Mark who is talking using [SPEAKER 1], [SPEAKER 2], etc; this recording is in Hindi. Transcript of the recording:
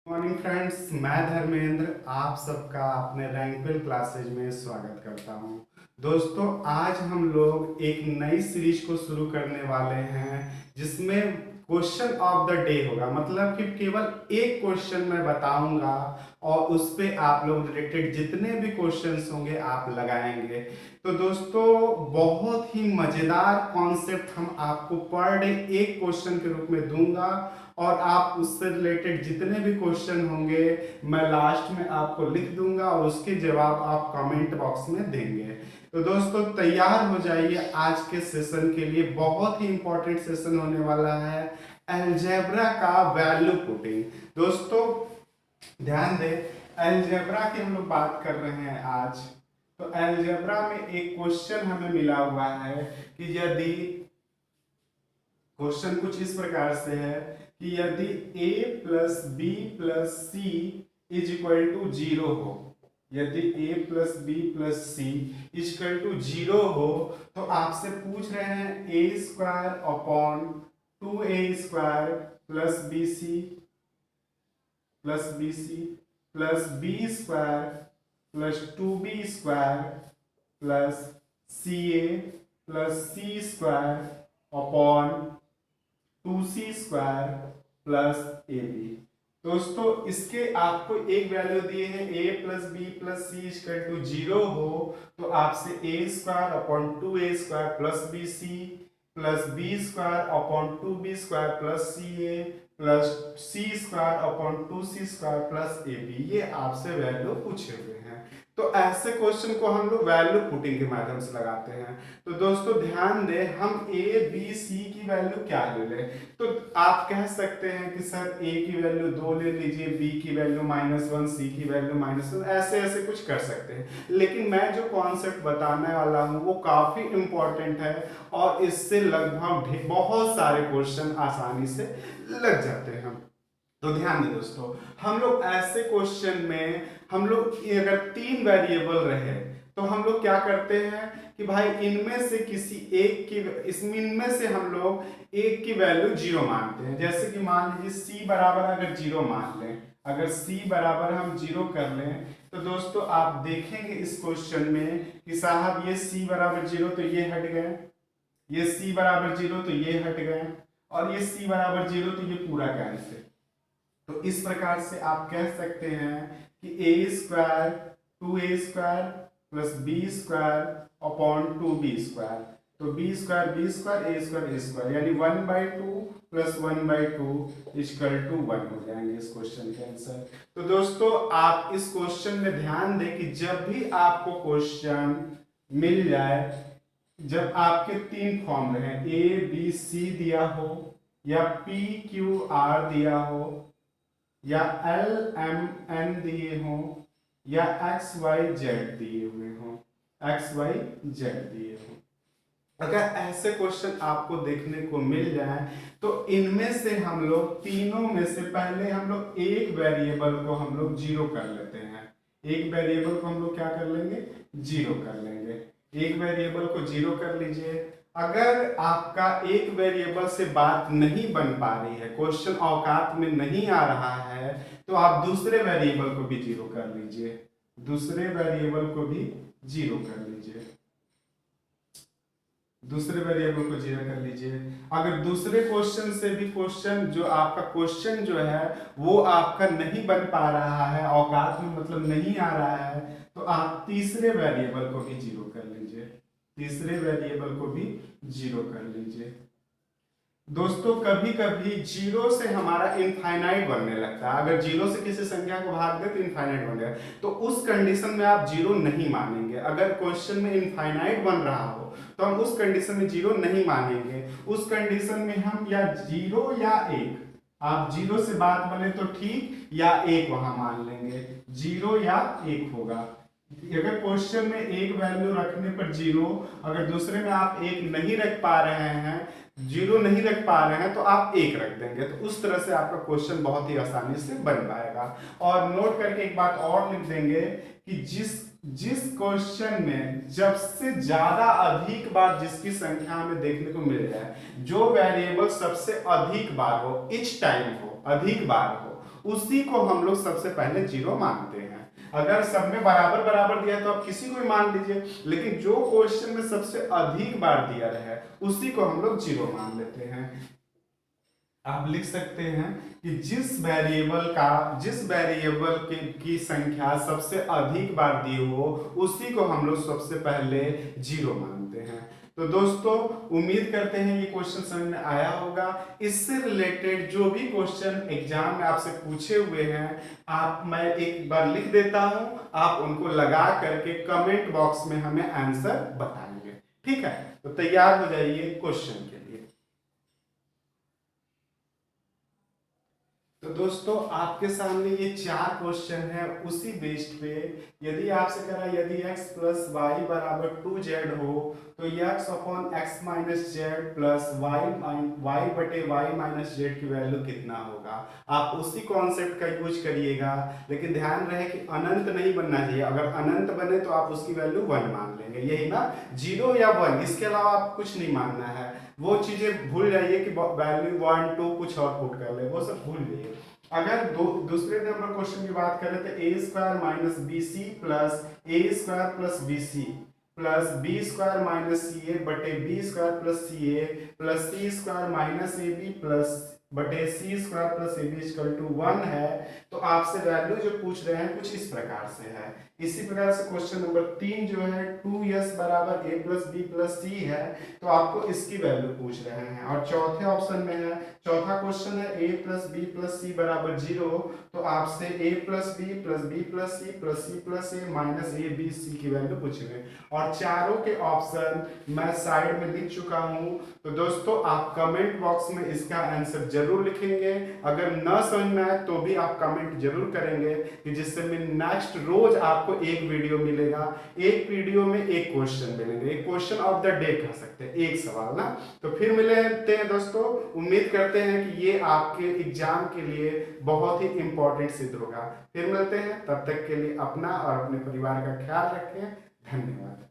[SPEAKER 1] मॉर्निंग फ्रेंड्स, मैं धर्मेंद्र आप सबका अपने रैंकवेल क्लासेज में स्वागत करता हूं। दोस्तों, आज हम लोग एक नई सीरीज को शुरू करने वाले हैं जिसमें क्वेश्चन ऑफ द डे होगा। मतलब कि केवल एक क्वेश्चन मैं बताऊंगा और उस पे आप लोग रिलेटेड जितने भी क्वेश्चंस होंगे आप लगाएंगे। तो दोस्तों, बहुत ही मजेदार कॉन्सेप्ट हम आपको पर डे एक क्वेश्चन के रूप में दूंगा और आप उससे रिलेटेड जितने भी क्वेश्चन होंगे मैं लास्ट में आपको लिख दूंगा और उसके जवाब आप कमेंट बॉक्स में देंगे। तो दोस्तों, तैयार हो जाइए आज के सेशन के लिए। बहुत ही इंपॉर्टेंट सेशन होने वाला है अलजेब्रा का वैल्यू पुटिंग। दोस्तों ध्यान दें, अलजेब्रा की हम लोग बात कर रहे हैं आज। तो अलजेब्रा में एक क्वेश्चन हमें मिला हुआ है कि यदि क्वेश्चन कुछ इस प्रकार से है कि यदि a plus b plus c is equal to zero हो, यदि a plus b plus c is equal to zero हो तो आपसे पूछ रहे हैं a square upon 2a square plus B C plus B square plus 2b square plus C A plus C square upon 2c square plus A b. दोस्तों, इसके आपको एक वैल्यू दिए हैं a plus b plus c equal to zero हो तो आपसे a square upon 2a square plus B C plus B square upon 2b square plus C A plus C square upon 2c square plus A b, ये आपसे वैल्यू पूछे हुए हैं। तो ऐसे क्वेश्चन को हम लोग वैल्यू पुटिंग के माध्यम से लगाते हैं। तो दोस्तों ध्यान दें, हम a b c की वैल्यू क्या ले लें। तो आप कह सकते हैं कि सर a की वैल्यू 2 ले लीजिए, b की वैल्यू -1, c की वैल्यू -1, ऐसे ऐसे कुछ कर सकते हैं। लेकिन मैं जो कॉन्सेप्ट बताने वाला हूँ वो काफी इंपॉर्टेंट है और इससे लगभग बहुत सारे क्वेश्चन आसानी से लग जाते हैं। तो ध्यान दें दोस्तों, हम लोग ऐसे क्वेश्चन में हम लोग अगर 3 वेरिएबल रहे तो हम लोग क्या करते हैं कि भाई इनमें से किसी एक की इनमें से हम लोग एक की वैल्यू 0 मानते हैं। जैसे कि मान लीजिए c बराबर अगर 0 मान लें, अगर c बराबर हम 0 कर लें तो दोस्तों आप देखेंगे इस क्वेश्चन में कि साहब ये c बराबर 0 तो ये हट गए, ये c बराबर 0 तो ये हट गए और ये c बराबर 0 तो ये पूरा कैंसिल। तो इस प्रकार से आप कह सकते हैं कि a square 2a square plus B square upon 2b square. तो b square a square a square यानी 1/2 प्लस 1/2 इक्वल टू 1 हो जाएंगे इस क्वेश्चन के आंसर। तो दोस्तों आप इस क्वेश्चन में ध्यान दें कि जब भी आपको क्वेश्चन मिल जाए, जब आपके 3 फॉर्म रहे a b c दिया हो या p q r दिया हो या एल एम एन दिए हों या एक्स वाई जेड दिए हुए हों, एक्स वाई जेड दिए हों, अगर ऐसे क्वेश्चन आपको देखने को मिल जाए तो इनमें से हम लोग तीनों में से पहले हम लोग एक वेरिएबल को हम लोग 0 कर लेते हैं। एक वेरिएबल को हम लोग क्या कर लेंगे, 0 कर लेंगे। एक वेरिएबल को 0 कर लीजिए। अगर आपका एक वेरिएबल से बात नहीं बन पा रही है, क्वेश्चन औकात में नहीं आ रहा है, तो आप दूसरे वेरिएबल को भी 0 कर लीजिए, दूसरे वेरिएबल को भी 0 कर लीजिए, दूसरे वेरिएबल को 0 कर लीजिए। अगर दूसरे क्वेश्चन से भी क्वेश्चन जो आपका क्वेश्चन जो है वो आपका नहीं बन पा रहा है, औकात में मतलब नहीं आ रहा है, तो आप तीसरे वेरिएबल को भी 0 कर लीजिए, तीसरे वेरिएबल को भी 0 कर लीजिए। दोस्तों कभी कभी 0 से हमारा इनफाइनाइट बनने लगता है। अगर 0 से किसी संख्या को भाग दे तो इनफाइनाइट बन जाए, तो उस कंडीशन में आप 0 नहीं मानेंगे। अगर क्वेश्चन में इनफाइनाइट बन रहा हो तो हम उस कंडीशन में 0 नहीं मानेंगे। उस कंडीशन में हम या 0 या 1, आप 0 से बात बने तो ठीक, या 1 वहां मान लेंगे, 0 या 1 होगा। अगर क्वेश्चन में एक वैल्यू रखने पर 0, अगर दूसरे में आप 1 नहीं रख पा रहे हैं, 0 नहीं रख पा रहे हैं, तो आप 1 रख देंगे। तो उस तरह से आपका क्वेश्चन बहुत ही आसानी से बन पाएगा। और नोट करके एक बात और लिख देंगे कि जिस क्वेश्चन में जब से ज्यादा अधिक बार जिसकी संख्या हमें देखने को मिल जाए, जो वेरिएबल सबसे अधिक बार हो, इच टाइम हो, अधिक बार हो, उसी को हम लोग सबसे पहले 0 मानते हैं। अगर सब में बराबर बराबर दिया है तो आप किसी को भी मान लीजिए, लेकिन जो क्वेश्चन में सबसे अधिक बार दिया है उसी को हम लोग 0 मान लेते हैं। आप लिख सकते हैं कि जिस वेरिएबल की संख्या सबसे अधिक बार दी हो उसी को हम लोग सबसे पहले 0 मानते हैं। तो दोस्तों उम्मीद करते हैं ये क्वेश्चन समझ में आया होगा। इससे रिलेटेड जो भी क्वेश्चन एग्जाम में आपसे पूछे हुए हैं मैं एक बार लिख देता हूं, आप उनको लगा करके कमेंट बॉक्स में हमें आंसर बताएंगे। ठीक है, तो तैयार हो जाइए क्वेश्चन के लिए। तो दोस्तों आपके सामने ये 4 क्वेश्चन है। उसी बेस्ड पे यदि आपसे करा यदि x प्लस वाई बराबर 2z हो तो x upon x minus z plus y बटे वाई माइनस जेड की वैल्यू कितना होगा। आप उसी कॉन्सेप्ट का यूज करिएगा, लेकिन ध्यान रहे कि अनंत नहीं बनना चाहिए। अगर अनंत बने तो आप उसकी वैल्यू 1 मान लेंगे, यही ना, 0 या 1, इसके अलावा आप कुछ नहीं मानना है। वो चीजें भूल जाइए कि वैल्यू 1 2 कुछ और पुट कर ले, वो सब भूल जाइए। अगर दूसरे नंबर क्वेश्चन की बात करें तो A square minus B C plus A square plus B C plus B square minus C A बटे बी स्क्वायर प्लस सी ए प्लस सी स्क्वायर माइनस ए बी प्लस बटे C square plus A B equal to 1 है। तो आपसे वैल्यू जो पूछ रहे हैं कुछ इस प्रकार से है। इसी प्रकार से क्वेश्चन नंबर 3 जो है 2s बराबर a प्लस बी प्लस सी है, तो आपको इसकी वैल्यू पूछ रहे हैं। और चौथे ऑप्शन में है, चौथा क्वेश्चन है a plus b plus c बराबर 0, तो आपसे a plus b plus b plus c plus a minus A b c की वैल्यू पूछेंगे। और चारों के ऑप्शन मैं साइड में लिख चुका हूं। तो दोस्तों आप कमेंट बॉक्स में इसका आंसर जरूर लिखेंगे। अगर न समझ में आए तो भी आप कमेंट जरूर करेंगे, कि जिससे मैं नेक्स्ट रोज आपको एक वीडियो मिलेगा, एक वीडियो में एक क्वेश्चन मिलेंगे, एक क्वेश्चन ऑफ द डे कह सकते हैं, एक सवाल ना। तो फिर मिलते हैं दोस्तों, उम्मीद करते हैं कि ये आपके एग्जाम के लिए बहुत ही इंपॉर्टेंट सिद्ध होगा। फिर मिलते हैं, तब तक के लिए अपना और अपने परिवार का ख्याल रखें। धन्यवाद।